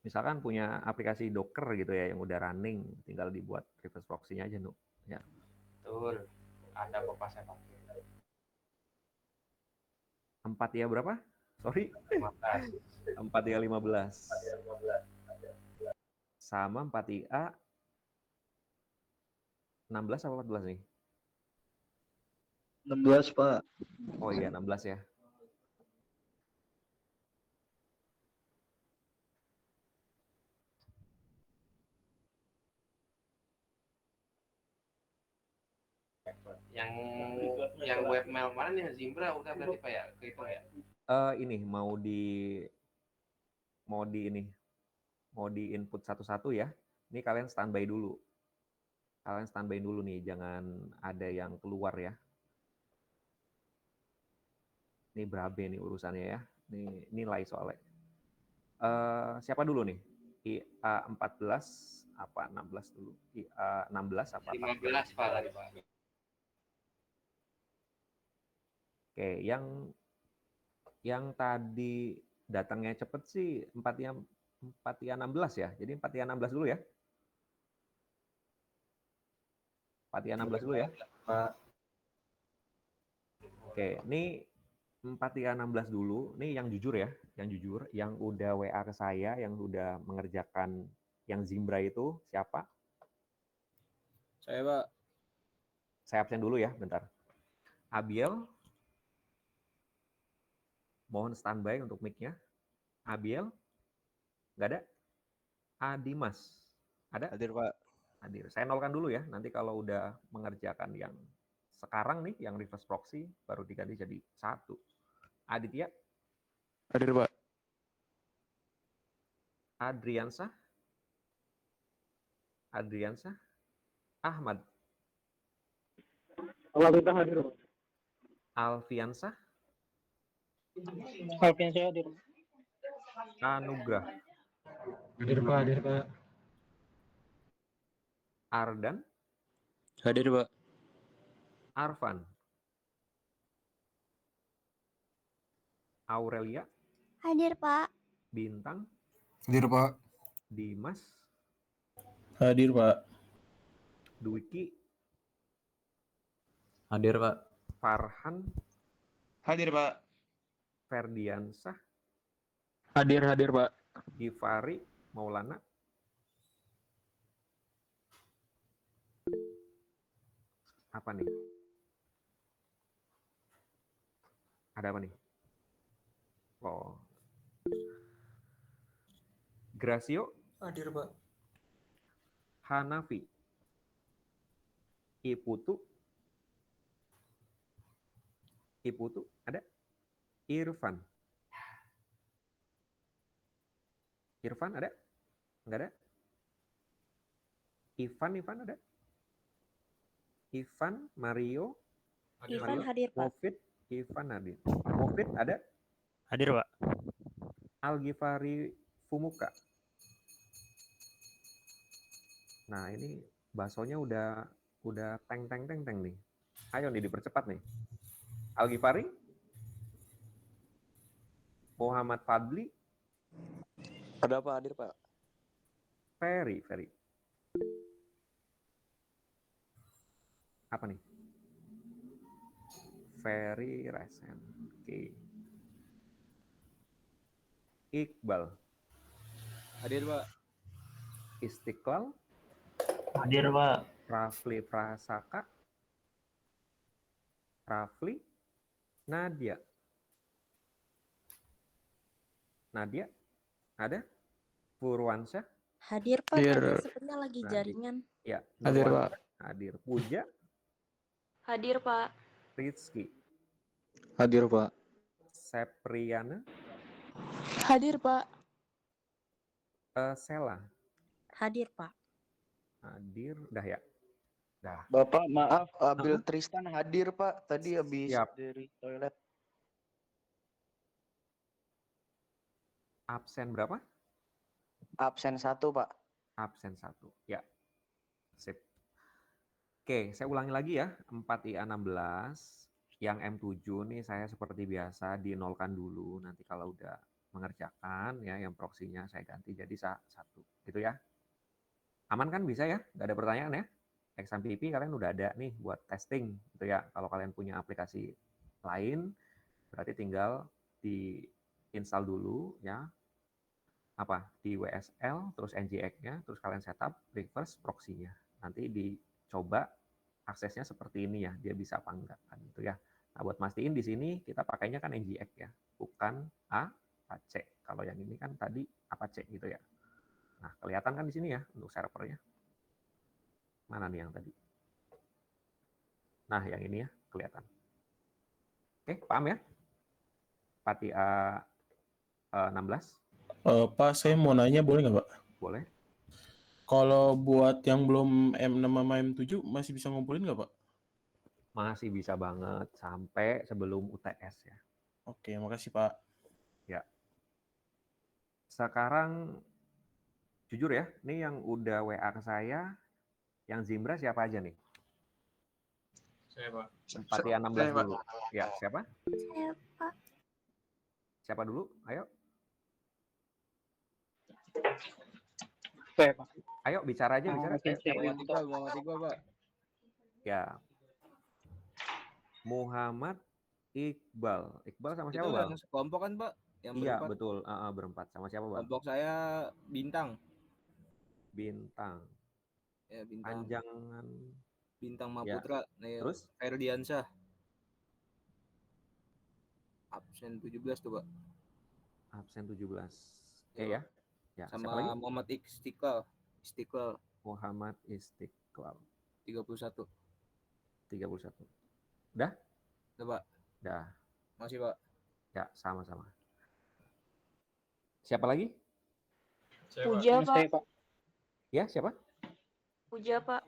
misalkan punya aplikasi Docker gitu ya yang udah running, tinggal dibuat reverse proxy-nya aja, Nu. Ya. Betul. Ada bapak saya pakai. 4 ya berapa? Sorry. 15. 4 ya 15. Sama 4 IA 16 apa 14 nih? 16, Pak. Oh iya, 16 ya. Yang webmail mana nih, Zimbra udah berarti Pak ya? Kehitung ya? Ini mau di input satu-satu ya. Ini kalian standby dulu. Kalian standby dulu nih, jangan ada yang keluar ya. Ini berabe nih urusannya ya. Ini nilai soalnya. Siapa dulu nih? IA 14 apa 16 dulu? IA 16 apa 15 Pak tadi Pak. Oke, yang tadi datangnya cepet sih 4 ya 16 ya. Jadi 4 ya 16 dulu ya. 4 ya 16 dulu ya. Pak. Oke, ini 4316 dulu. Ini yang jujur ya, yang udah WA ke saya, yang udah mengerjakan yang Zimbra itu siapa? Saya, Pak. Saya absen dulu ya, bentar. Abiel, mohon standby untuk mic-nya. Abiel, nggak ada? Adimas, ada? Hadir, Pak. Hadir. Saya nolkan dulu ya, nanti kalau udah mengerjakan yang sekarang nih, yang reverse proxy, baru diganti jadi 1. Aditya, Hadir, Pak. Adriansah, Ahmad, Kalau kita hadir, Pak. Alfiansah, Alfian saya hadir. Anugrah, Hadir, Pak. Hadir, Pak. Ardan, Hadir, Pak. Arfan, Aurelia, Hadir, Pak. Bintang, Hadir, Pak. Dimas, Hadir, Pak. Dwiki, Hadir, Pak. Farhan, Hadir, Pak. Ferdiansah, Hadir, Pak. Givari, Maulana, apa nih? Ada apa nih? Oh, Gracio, Hadir, Pak. Hanafi, Iputu, ada? Irfan ada? Enggak ada? Ivan ada? Ivan, Mario, Ivan hadir, Pak. Mofid, Ivan hadir. Mofid ada? Hadir, Pak. Al-Ghifari Fumuka. Nah, ini baksonya udah teng nih. Ayo nih dipercepat nih. Al-Ghifari, Muhammad Fadli, Ada Pak, hadir, Pak. Ferry. Apa nih? Ferry Resen. Oke. Iqbal, Hadir, Pak. Istiqlal, Hadir, Pak. Rafli Prasaka, Nadia, ada? Purwansyah, Hadir, Pak. Hadir. Tadi sepertinya lagi Hadir. jaringan. ya. Hadir, Nurwan, Pak. Hadir. Puja, Hadir, Pak. Rizky, Hadir, Pak. Sepriana, Hadir, Pak. Sela, Hadir, Pak. hadir, dah ya. Dah. Bapak, maaf, Abil Tristan hadir, Pak. Tadi habis Siap. dari toilet. Absen berapa? Absen 1, Pak. Absen 1. Ya. Sip. Oke, saya ulangi lagi ya. 4IA16 yang M7 nih saya seperti biasa dinolkan dulu. Nanti kalau udah mengerjakan ya yang proksinya saya ganti jadi 1. Gitu ya. Aman kan, bisa ya? Nggak ada pertanyaan ya? Exam PP kalian udah ada nih buat testing gitu ya. Kalau kalian punya aplikasi lain berarti tinggal di install dulu ya. Apa? Di WSL terus NGX-nya, terus kalian setup reverse proxy-nya. Nanti dicoba aksesnya seperti ini ya, dia bisa apa enggak kan gitu ya. Nah, buat mastiin di sini kita pakainya kan NGX ya, bukan Apache. Kalau yang ini kan tadi Apache gitu ya. Nah, kelihatan kan di sini ya untuk servernya. Mana nih yang tadi? Nah, yang ini ya, kelihatan. Oke, paham ya? Pati A16? Pak, saya mau nanya boleh nggak, Pak? Boleh. Kalau buat yang belum M6 sama M7 masih bisa ngumpulin nggak, Pak? Masih bisa banget sampai sebelum UTS ya. Oke, makasih, Pak. Ya. Sekarang jujur ya, ini yang udah WA ke saya, yang Zimbra siapa aja nih? Saya, Pak. 416 dulu. Ya, siapa? Saya, Pak. Siapa dulu? Ayo. Saya, Pak. Ayo bicara aja, bicara. Oke, saya. Muhammad Iqbal, Pak. Ya. Muhammad Iqbal. Iqbal sama Itu siapa, Bang? yang sekelompok kan, Pak? Yang Iya, berempat. betul. Berempat. Sama siapa, Bang? Kelompok saya Bintang. Bintang. Ya, Bintang. Panjangan. Bintang Ya. Maputra. Nah, Terus? Ferdiansyah. Absen 17 tuh, Pak. Absen 17. Oke Iya, ya. Ya, siapa Sama lagi? Muhammad Istiqlal. Muhammad Istiqlal. 31. 31. Udah? Udah, Pak. Udah. Masih, Pak. Ya, sama-sama. Siapa lagi? Puja, Pak. Saya, Pak. Ya, siapa? Puja, Pak.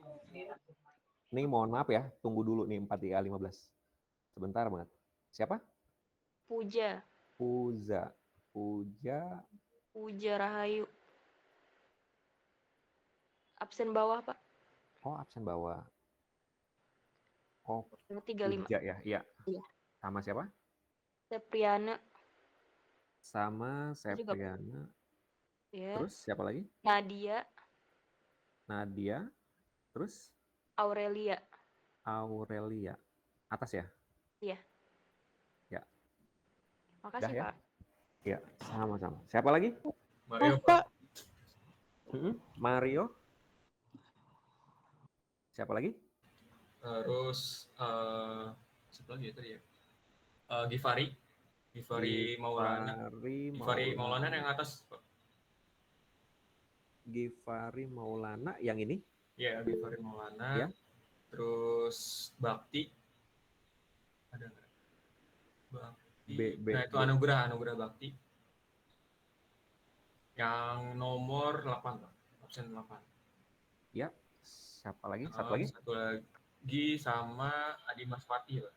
Nih mohon maaf ya, tunggu dulu nih 4315. Sebentar banget. Siapa? Puja. Puja. Puja. Puja Rahayu. Absen bawah, Pak. Oh, absen bawah. Oh, 35. Puja ya. Iya. Iya. Sama siapa? Sepriana. Sama Juga, Pak. Sepriana. Ya. Terus siapa lagi? Nadia. Nadia. Terus Aurelia. Aurelia. Atas ya? Iya. Ya. Makasih, Udah ya? Pak. Ya, sama-sama. Siapa lagi? Mario, Pak. Mario. Siapa lagi? Terus siapa lagi ya tadi ya? Givari Maulana. Givari Maulana yang atas, Pak. Givari Maulana yang ini? Iya, Givari Maulana. Ya. Terus Bakti. Ada nggak? Bakti. Nah, itu B. Anugerah Bakti. Yang nomor 8, Pak. Absen 8. Ya. Siapa lagi? Satu lagi? Satu lagi sama Adimas Pati, Pak.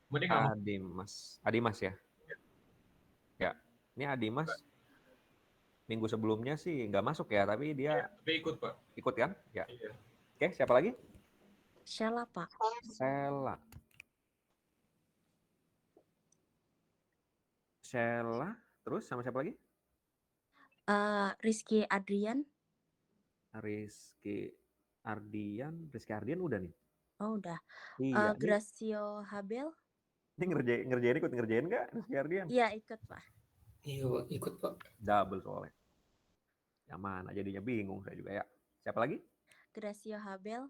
Kemudian nggak mau. Adimas ya? Ya. Ini Adimas minggu sebelumnya sih nggak masuk ya, tapi dia Tapi ikut, Pak. ikut kan? Ya. Iya. Oke, siapa lagi? Sheila, Pak. Sheila. Terus sama siapa lagi? Rizky Adrian. Rizky Ardian udah nih. Oh, udah. Iya. Gracio Habel. Ini ikut ngerjain nggak Rizky Ardian? Iya, ikut, Pak. Iya, ikut, Pak. Double soalnya. Yang mana jadinya bingung saya juga ya. Siapa lagi? Gracio Habel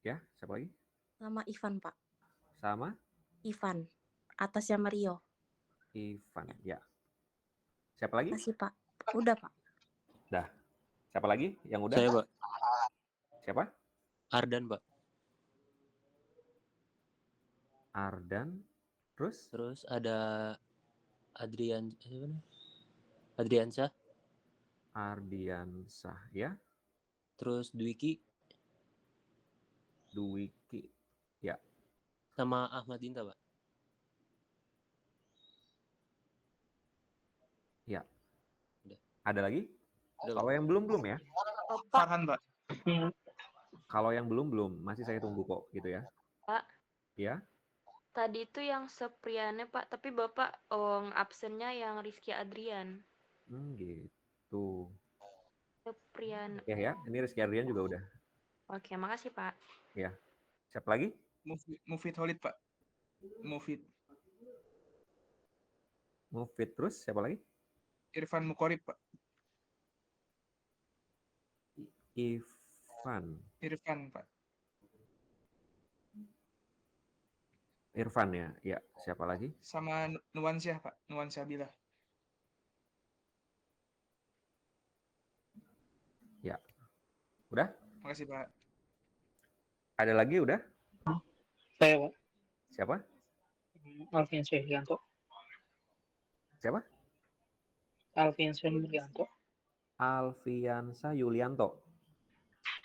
Ya, siapa lagi? sama Ivan, Pak. Sama Ivan. Atasnya Mario. Ivan. Ya. Siapa lagi? Makasih, Pak. Udah, Pak. Dah. Siapa lagi yang udah? Saya, Pak. Siapa? Ardan, Pak. Ardan. Terus ada Adriansyah. Ardiansah ya. Terus Dwiki Ya. sama Ahmad Dinta, Pak. Ya. Udah. Ada lagi? Udah, Kalau yang belum ya. Farhan, Pak. Kalau yang belum masih saya tunggu kok gitu ya. Pak. Ya. Tadi itu yang Sepriana, Pak, tapi Bapak absennya yang Rizky Adrian. Gitu. Sepriana. Ya, ini Rizky Ardian juga udah. Oke, makasih, Pak. Ya. Siapa lagi? Mufid Holid, Pak. Mufid. Terus siapa lagi? Irfan Mukorib, Pak. Irfan, Pak. Irfan ya. Ya, siapa lagi? sama Nuansyah, Pak. Nuansyah Bila. Ya. Udah? Makasih, Pak. Ada lagi udah? Saya, Pak. Siapa? Alfiansyah Yulianto. Siapa? Alfiansyah Yulianto. Alfiansa Yulianto.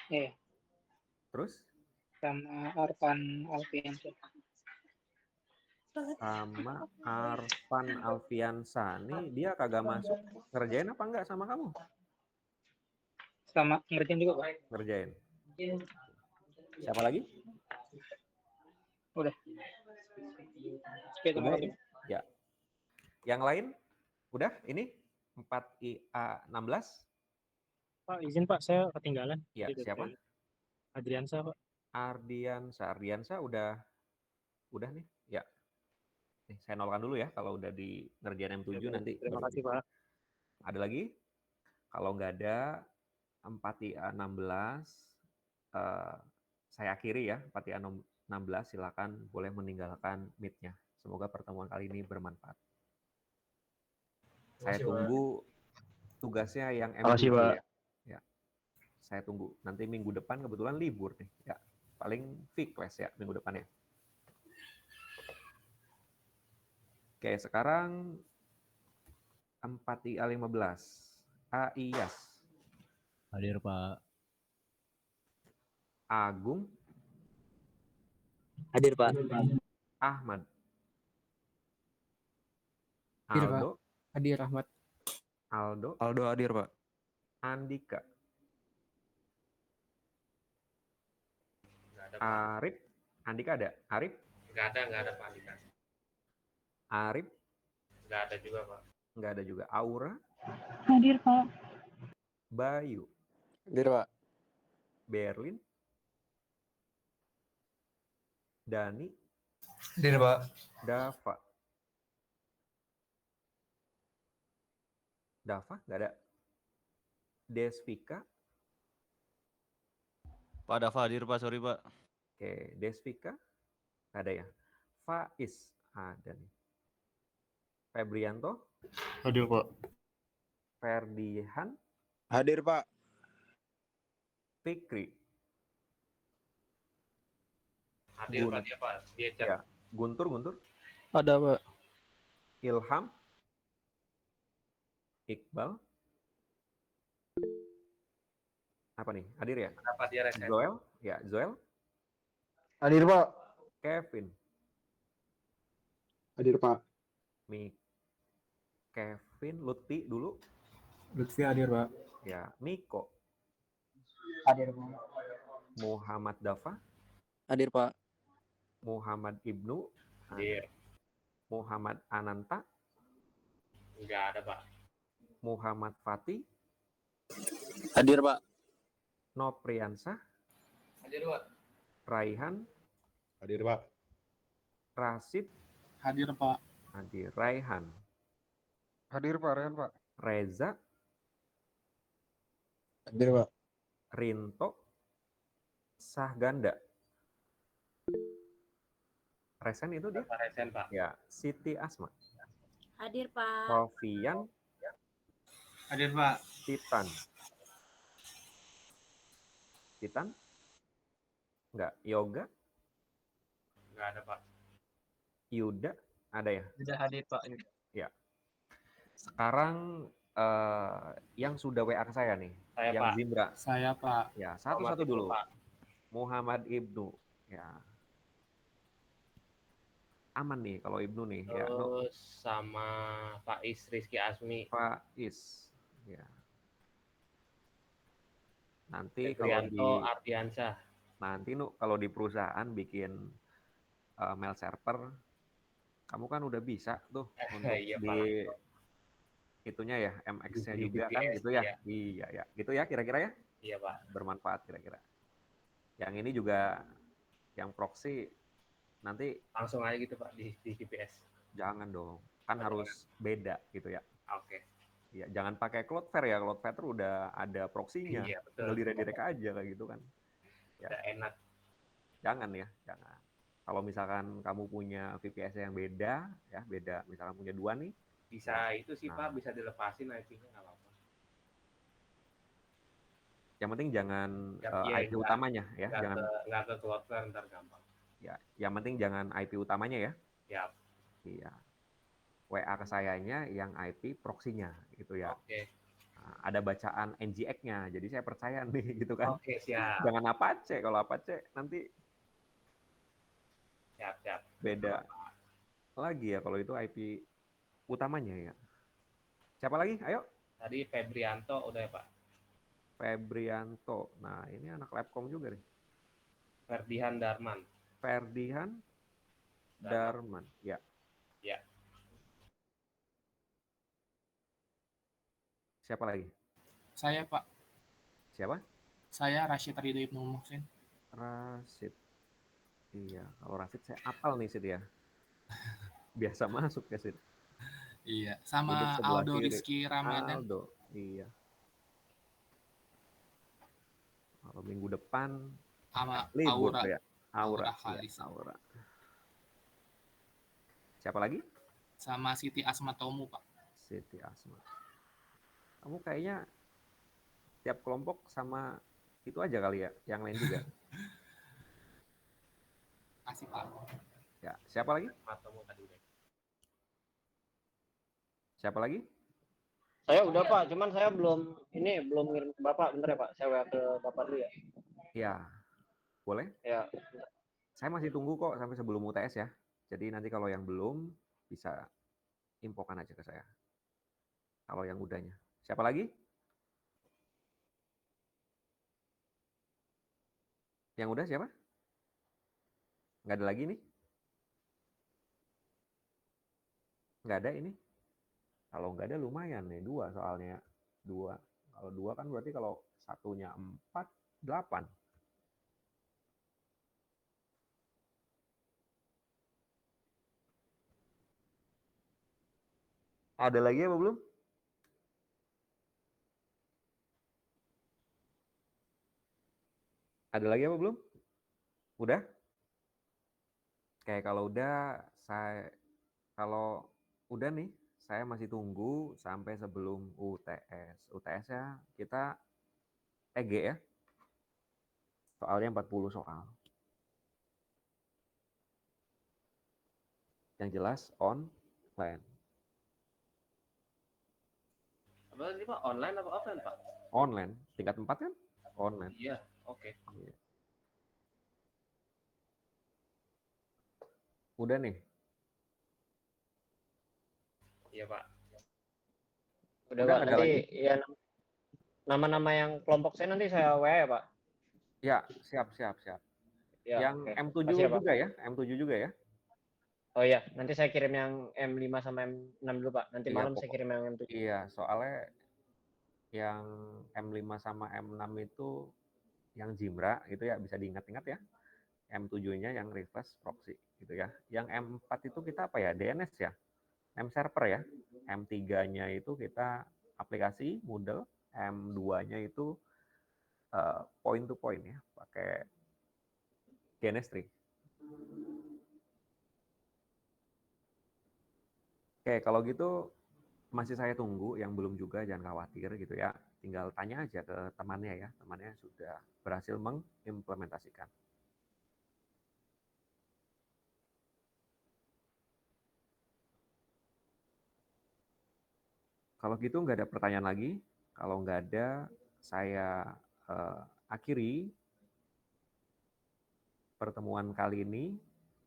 Iya. Terus? Sama Arfan Alfiansyah. Sama Arfan Alfiansa. Nih dia kagak masuk. Ngerjain apa enggak sama kamu? Sama ngerjain juga, Pak. Ngerjain. Siapa lagi? Udah. Udah ya? Ya. Yang lain? Udah? Ini 4IA16? Pak, izin Pak, saya ketinggalan. Ya, siapa? Adriansa, Pak. Ardiansa udah Udah nih? Ya. Nih, saya nolkan dulu ya kalau udah di ngerjain M7 nanti. Terima baru kasih, di- Pak. Ada lagi? Kalau nggak ada, 4IA16, saya akhiri ya, 4IA16, silakan boleh meninggalkan meet-nya. Semoga pertemuan kali ini bermanfaat. Saya Makasih, Pak. tunggu tugasnya yang Makasih, M7 Pak. ya. Ya. Saya tunggu. Nanti minggu depan kebetulan libur nih. Ya. Paling fake class ya minggu depan ya. Oke, sekarang 4IA15. AIYAS. Hadir Pak. Agung. Hadir Pak. Ahmad. Hadir, Pak. Aldo. Hadir Ahmad. Aldo. Aldo hadir, Pak. Andika. Nggak ada Pak. Arif. Andika ada? Arif? Nggak ada Pak Andika. Arif? Nggak ada juga Pak. Nggak ada juga. Aura? Hadir, Pak. Bayu? Hadir, Pak. Berlin? Dani? Hadir, Pak. Dava? Dava? Nggak ada. Desvika? Pak Dava hadir Pak, sorry Pak. Oke, Desvika? Nggak ada ya. Faiz? Ada nih. Febrianto? Hadir, Pak. Ferdihan? Hadir, Pak. Fikri? Hadir Gun- Pak dia Pak. Dia chat. Ya. Guntur? Ada, Pak. Ilham? Iqbal? Apa nih? Hadir ya? Kenapa dia reset? Zoel? Ya, Zoel? Hadir, Pak. Kevin? Hadir, Pak. Kevin, Lutfi dulu. Lutfi hadir, Pak. Ya, Miko. Hadir, Pak. Muhammad Dafa. Hadir Pak. Muhammad Ibnu. Hadir. Muhammad Ananta. Nggak ada Pak. Muhammad Fatih. Hadir Pak. Nopriansah. Hadir Pak. Raihan. Hadir, Pak. Rasid. Hadir, Pak. Hadir. Raihan. Hadir, Pak. Rehan, Pak. Reza. Hadir, Pak. Rinto. Sahganda. Resen itu dia? Pak Resen Pak. Ya, Siti Asma. Hadir, Pak. Sofian. Hadir, Pak. Titan. Titan? Enggak. Yoga. Nggak ada Pak. Yuda. Ada ya? Sudah hadir, Pak. Ya. Sekarang yang sudah WA ke saya nih. Saya yang Pak. Zimbra. Saya, Pak. Ya, Muhammad satu-satu Ibnu, dulu. Pak. Muhammad Ibnu. Ya. Aman nih kalau Ibnu nih. Ya, no. Terus sama Faiz Rizky Asmi. Faiz. Ya. Nanti kalau di Febrianto Ardiansyah. nanti kalau di perusahaan bikin mail server, kamu kan udah bisa tuh untuk Iya, di Pak. itunya ya, MX-nya Di juga kan BPS, gitu ya. iya. Iya ya, gitu ya kira-kira ya. Iya Pak. Bermanfaat kira-kira. Yang ini juga yang proxy nanti Langsung aja gitu Pak di GPS. jangan dong. Kan harus beda gitu ya. Oke. Ya, jangan pakai Cloudflare ya. Cloudflare tuh udah ada proxy-nya. Iya Tinggal betul. direct aja kayak gitu kan. Ya. Udah enak. Jangan ya, jangan. Kalau misalkan kamu punya VPS yang beda, ya beda. Misalkan punya 2 nih, Bisa itu sih Nah. Pak, bisa dilepasin IP-nya nggak apa-apa. yang penting jangan Iya, IP utamanya ya, jangan nggak ke Cloudflare ntar gampang. ya. Yang penting jangan IP utamanya ya. Ya. Iya. WA ke sayanya yang IP proxy-nya gitu ya. Oke. Nah, ada bacaan NGX-nya, jadi saya percaya nih gitu kan. Oke siap. Jangan Apache, kalau Apache nanti Siap. beda lagi ya kalau itu IP utamanya ya. Siapa lagi? Ayo. Tadi Febrianto udah ya Pak. Febrianto. Nah, ini anak Labcom juga nih. Ferdihan Darman. Ferdihan Darman. Ya. Ya. Siapa lagi? Saya, Pak. Siapa? Saya Rashid Ridho Ibnu Muhsin. Rasid. Iya, kalau Rafid saya apal nih Sid ya. Biasa masuk ya Sid. Iya, Duduk sama sebelah Aldo kiri. Rizky Ramadan. Aldo, iya. Kalau minggu depan Sama libur Aura. ya. Aura, Aura Khalisa. Aura. Siapa lagi? Sama Siti Asma Tomu, Pak. Siti Asma. Kamu kayaknya tiap kelompok sama itu aja kali ya, yang lain juga. Kasih, Pak. Ya, siapa lagi? Siapa lagi? Saya udah Pak, cuman saya belum ngirim ke Bapak, bentar ya Pak, saya WA ke Bapak dulu ya. Ya, boleh. Ya. Saya masih tunggu kok sampai sebelum UTS ya. Jadi nanti kalau yang belum bisa infokan aja ke saya. Kalau yang udahnya. Siapa lagi? Yang udah siapa? Nggak ada lagi nih? Nggak ada ini? Kalau nggak ada lumayan nih, 2 soalnya. 2. Kalau 2 kan berarti kalau satunya 4, 8. Ada lagi apa belum? Ada lagi apa belum? Udah? Oke, kalau udah nih, saya masih tunggu sampai sebelum UTS. UTS ya kita EG ya. Soalnya 40 soal. Yang jelas online. Apa tadi Pak? Online apa offline Pak? Online. Tingkat 4 kan? Online. Iya, oke. Iya. Udah nih. Iya Pak. Udah Udah Pak, ada nanti lagi? ya nama-nama yang kelompok saya nanti saya WA ya Pak. Ya, siap. Ya, Yang oke. M7 Makasih ya, Pak. juga ya? M7 juga ya? Oh iya, nanti saya kirim yang M5 sama M6 dulu Pak. Nanti Iya, malam saya kirim yang M7. Iya, soalnya yang M5 sama M6 itu yang Jimra itu ya bisa diingat-ingat ya. M7-nya yang request proxy gitu ya. Yang M4 itu kita apa ya? DNS ya? M server ya. M3-nya itu kita aplikasi Moodle, M2-nya itu point to point ya, pakai DNS tree. Oke, kalau gitu masih saya tunggu, yang belum juga jangan khawatir gitu ya. Tinggal tanya aja ke temannya ya, temannya sudah berhasil mengimplementasikan. Kalau gitu nggak ada pertanyaan lagi. Kalau nggak ada, saya akhiri pertemuan kali ini.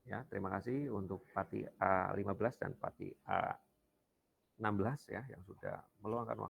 Ya, terima kasih untuk Pati A15 dan Pati A16 ya yang sudah meluangkan waktu.